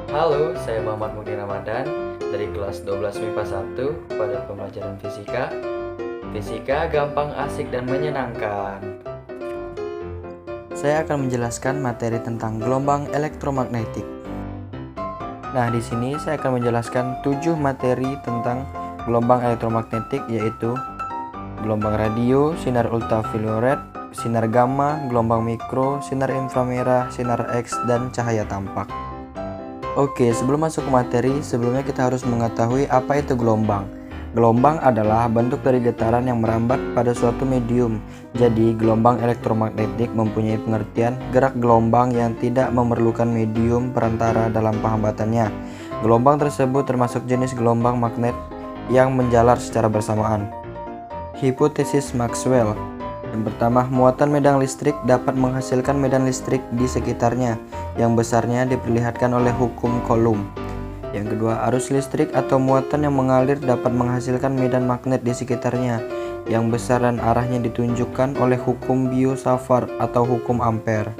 Halo, saya Muhammad Mudi Ramadan dari kelas 12 MIPA 1 pada pembelajaran fisika. Fisika gampang, asik, dan menyenangkan. Saya akan menjelaskan materi tentang gelombang elektromagnetik. Nah, di sini saya akan menjelaskan 7 materi tentang gelombang elektromagnetik, yaitu gelombang radio, sinar ultraviolet, sinar gamma, gelombang mikro, sinar inframerah, sinar X, dan cahaya tampak. Oke, sebelum masuk ke materi, sebelumnya kita harus mengetahui apa itu gelombang. Gelombang adalah bentuk dari getaran yang merambat pada suatu medium. Jadi, gelombang elektromagnetik mempunyai pengertian gerak gelombang yang tidak memerlukan medium perantara dalam penghambatannya. Gelombang tersebut termasuk jenis gelombang magnet yang menjalar secara bersamaan. Hipotesis Maxwell. Yang pertama, muatan medan listrik dapat menghasilkan medan listrik di sekitarnya, yang besarnya diperlihatkan oleh hukum Coulomb. Yang kedua, arus listrik atau muatan yang mengalir dapat menghasilkan medan magnet di sekitarnya, yang besar dan arahnya ditunjukkan oleh hukum Biot-Savart atau hukum Ampere.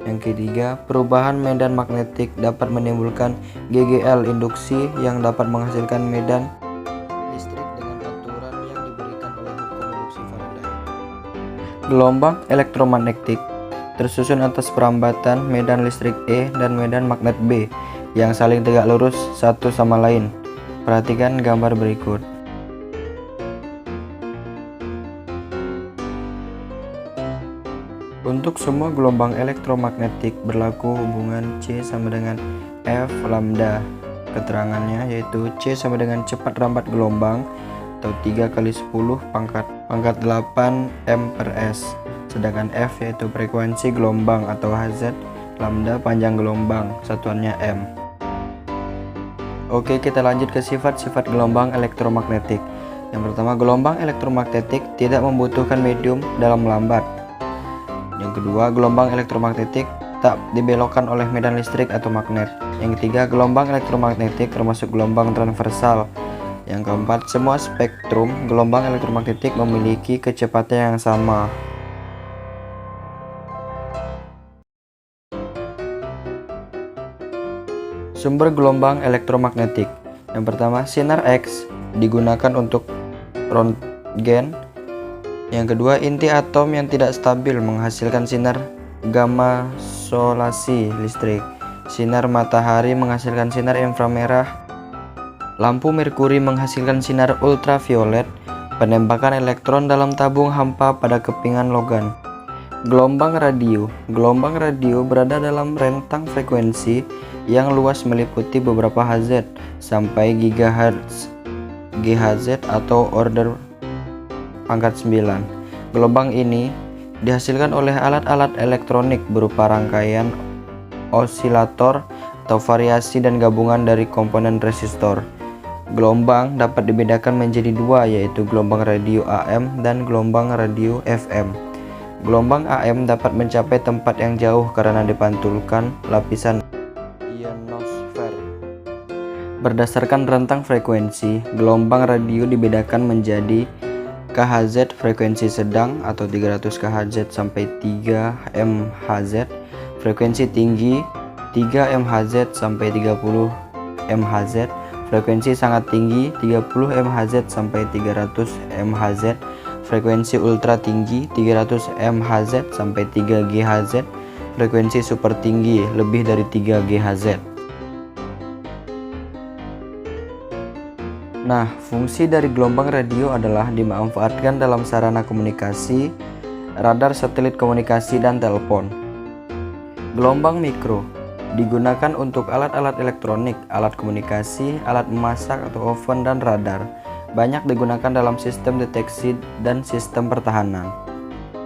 Yang ketiga, perubahan medan magnetik dapat menimbulkan GGL induksi yang dapat menghasilkan medan listrik dengan aturan yang diberikan oleh hukum induksi Faraday. Gelombang elektromagnetik tersusun atas perambatan medan listrik E dan medan magnet B yang saling tegak lurus satu sama lain. Perhatikan gambar berikut. Untuk semua gelombang elektromagnetik berlaku hubungan C sama dengan F lambda. Keterangannya yaitu C sama dengan cepat rambat gelombang atau 3 kali 10 pangkat 8 M per S. Sedangkan F yaitu frekuensi gelombang atau Hz, lambda panjang gelombang, satuannya M. Oke, kita lanjut ke sifat-sifat gelombang elektromagnetik. Yang pertama, gelombang elektromagnetik tidak membutuhkan medium dalam melambat. Yang kedua, gelombang elektromagnetik tak dibelokkan oleh medan listrik atau magnet. Yang ketiga, gelombang elektromagnetik termasuk gelombang transversal. Yang keempat, semua spektrum gelombang elektromagnetik memiliki kecepatan yang sama. Sumber gelombang elektromagnetik. Yang pertama, sinar X digunakan untuk röntgen. Yang kedua, inti atom yang tidak stabil menghasilkan sinar gamma solasi listrik. Sinar matahari menghasilkan sinar inframerah. Lampu merkuri menghasilkan sinar ultraviolet. Penembakan elektron dalam tabung hampa pada kepingan logam. Gelombang radio. Gelombang radio berada dalam rentang frekuensi yang luas meliputi beberapa Hz sampai GHz, atau order pangkat 9. Gelombang ini dihasilkan oleh alat-alat elektronik berupa rangkaian osilator atau variasi dan gabungan dari komponen resistor. Gelombang dapat dibedakan menjadi dua, yaitu gelombang radio AM dan gelombang radio FM. Gelombang AM dapat mencapai tempat yang jauh karena dipantulkan lapisan ionosfer. Berdasarkan rentang frekuensi, gelombang radio dibedakan menjadi KHZ frekuensi sedang atau 300 KHZ sampai 3 MHz, frekuensi tinggi 3 MHz sampai 30 MHz, frekuensi sangat tinggi 30 MHz sampai 300 MHz, frekuensi ultra tinggi 300 MHz sampai 3 GHz, frekuensi super tinggi lebih dari 3 GHz. Nah, fungsi dari gelombang radio adalah dimanfaatkan dalam sarana komunikasi, radar satelit komunikasi, dan telepon. Gelombang mikro digunakan untuk alat-alat elektronik, alat komunikasi, alat memasak atau oven, dan radar. Banyak digunakan dalam sistem deteksi dan sistem pertahanan.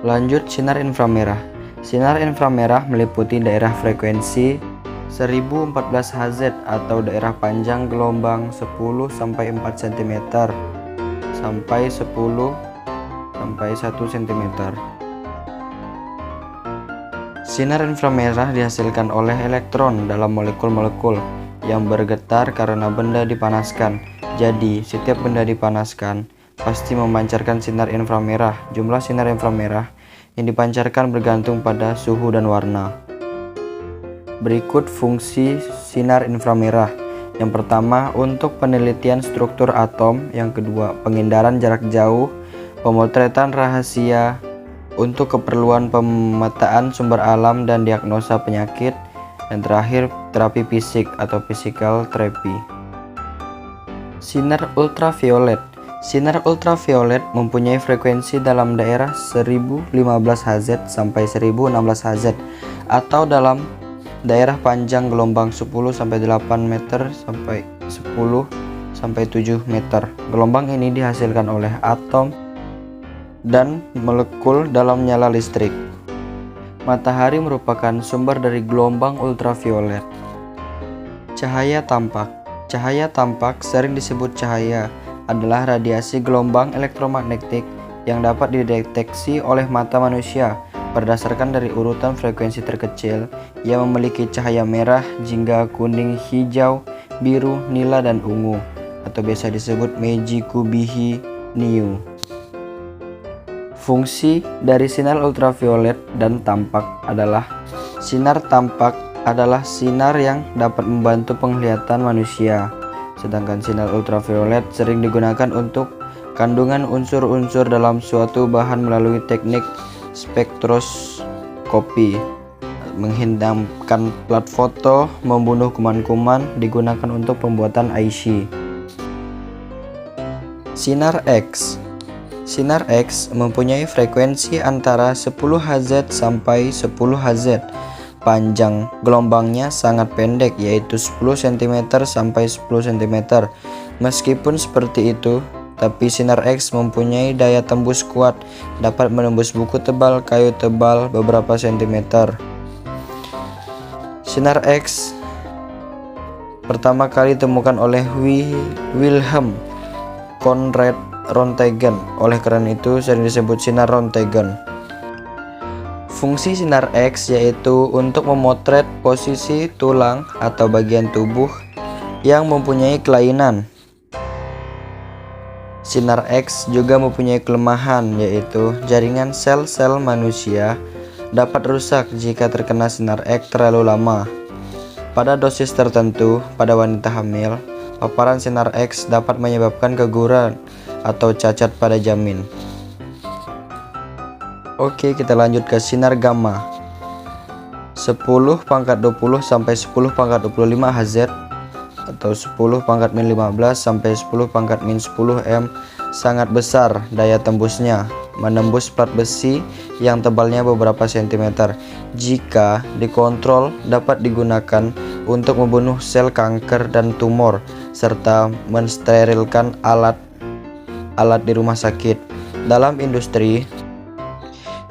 Lanjut, sinar inframerah. Sinar inframerah meliputi daerah frekuensi 1014 Hz atau daerah panjang gelombang 10 sampai 4 cm sampai 10 sampai 1 cm. Sinar inframerah dihasilkan oleh elektron dalam molekul-molekul yang bergetar karena benda dipanaskan. Jadi, setiap benda dipanaskan pasti memancarkan sinar inframerah. Jumlah sinar inframerah yang dipancarkan bergantung pada suhu dan warna. Berikut fungsi sinar inframerah. Yang pertama, untuk penelitian struktur atom. Yang kedua, penghindaran jarak jauh, pemotretan rahasia, untuk keperluan pemetaan sumber alam dan diagnosa penyakit. Dan terakhir, terapi fisik atau physical therapy. Sinar ultraviolet. Sinar ultraviolet mempunyai frekuensi dalam daerah 1015 Hz sampai 1016 Hz atau dalam daerah panjang gelombang 10-8 meter sampai 10-7 meter. Gelombang ini dihasilkan oleh atom dan molekul dalam nyala listrik. Matahari merupakan sumber dari gelombang ultraviolet. Cahaya tampak. Cahaya tampak, sering disebut cahaya, adalah radiasi gelombang elektromagnetik yang dapat dideteksi oleh mata manusia berdasarkan dari urutan frekuensi terkecil yang memiliki cahaya merah, jingga, kuning, hijau, biru, nila, dan ungu, atau biasa disebut Meiji Kubihi Niu. Fungsi dari sinar ultraviolet dan tampak adalah: sinar tampak adalah sinar yang dapat membantu penglihatan manusia, sedangkan sinar ultraviolet sering digunakan untuk kandungan unsur-unsur dalam suatu bahan melalui teknik spektroskopi. Menghidamkan plat foto, membunuh kuman-kuman, digunakan untuk pembuatan IC. Sinar X. Sinar X mempunyai frekuensi antara 10 Hz sampai 10 Hz. Panjang gelombangnya sangat pendek, yaitu 10 cm sampai 10 cm. Meskipun seperti itu, tapi sinar X mempunyai daya tembus kuat, dapat menembus buku tebal, kayu tebal beberapa sentimeter. Sinar X pertama kali ditemukan oleh Wilhelm Conrad Rontgen. Oleh karena itu sering disebut sinar Rontgen. Fungsi sinar X yaitu untuk memotret posisi tulang atau bagian tubuh yang mempunyai kelainan. Sinar X juga mempunyai kelemahan, yaitu jaringan sel-sel manusia dapat rusak jika terkena sinar X terlalu lama. Pada dosis tertentu, pada wanita hamil, paparan sinar X dapat menyebabkan keguguran atau cacat pada janin. Oke, kita lanjut ke sinar gamma. 10⁻20 sampai 10⁻25 Hz atau 10⁻15 sampai 10⁻10 m sangat besar daya tembusnya, menembus plat besi yang tebalnya beberapa sentimeter. Jika dikontrol, dapat digunakan untuk membunuh sel kanker dan tumor serta mensterilkan alat di rumah sakit. Dalam industri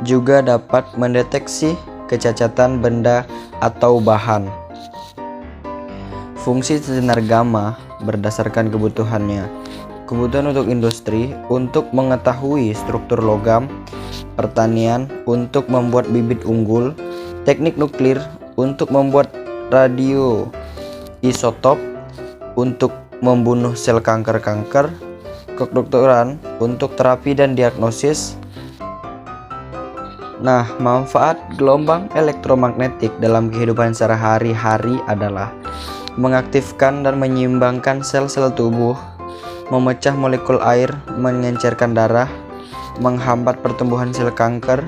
juga dapat mendeteksi kecacatan benda atau bahan. Fungsi sinar gamma berdasarkan kebutuhannya. Kebutuhan untuk industri untuk mengetahui struktur logam, pertanian untuk membuat bibit unggul, teknik nuklir untuk membuat radio isotop untuk membunuh sel kanker, kedokteran untuk terapi dan diagnosis. Nah, manfaat gelombang elektromagnetik dalam kehidupan sehari-hari adalah mengaktifkan dan menyeimbangkan sel-sel tubuh, memecah molekul air, mengencerkan darah, menghambat pertumbuhan sel kanker,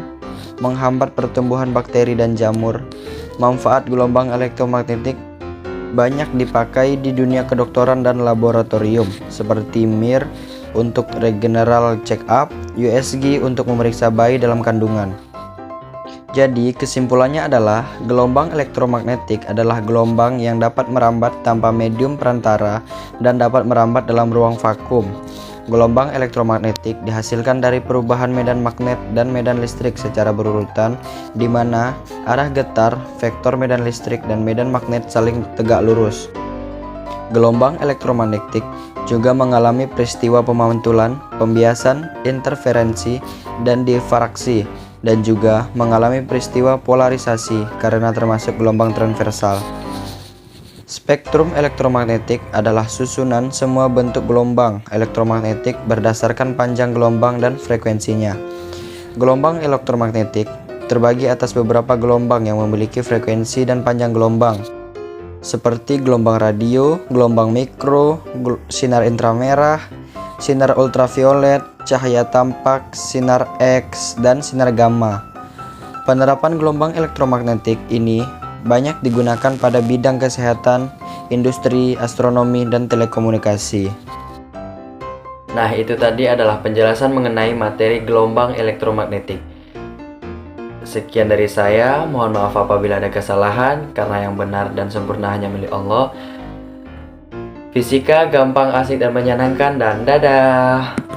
menghambat pertumbuhan bakteri dan jamur. Manfaat gelombang elektromagnetik banyak dipakai di dunia kedokteran dan laboratorium, seperti MIR untuk general check-up, USG untuk memeriksa bayi dalam kandungan. Jadi kesimpulannya adalah gelombang elektromagnetik adalah gelombang yang dapat merambat tanpa medium perantara dan dapat merambat dalam ruang vakum. Gelombang elektromagnetik dihasilkan dari perubahan medan magnet dan medan listrik secara berurutan, di mana arah getar, vektor medan listrik dan medan magnet saling tegak lurus. Gelombang elektromagnetik juga mengalami peristiwa pemantulan, pembiasan, interferensi, dan difraksi, dan juga mengalami peristiwa polarisasi karena termasuk gelombang transversal. Spektrum elektromagnetik adalah susunan semua bentuk gelombang elektromagnetik berdasarkan panjang gelombang dan frekuensinya. Gelombang elektromagnetik terbagi atas beberapa gelombang yang memiliki frekuensi dan panjang gelombang, seperti gelombang radio, gelombang mikro, sinar inframerah, sinar ultraviolet, cahaya tampak, sinar X, dan sinar gamma. Penerapan gelombang elektromagnetik ini banyak digunakan pada bidang kesehatan, industri, astronomi, dan telekomunikasi. Nah, itu tadi adalah penjelasan mengenai materi gelombang elektromagnetik. Sekian dari saya, mohon maaf apabila ada kesalahan, karena yang benar dan sempurna hanya milik Allah. Fisika gampang, asik, dan menyenangkan, dan dadah!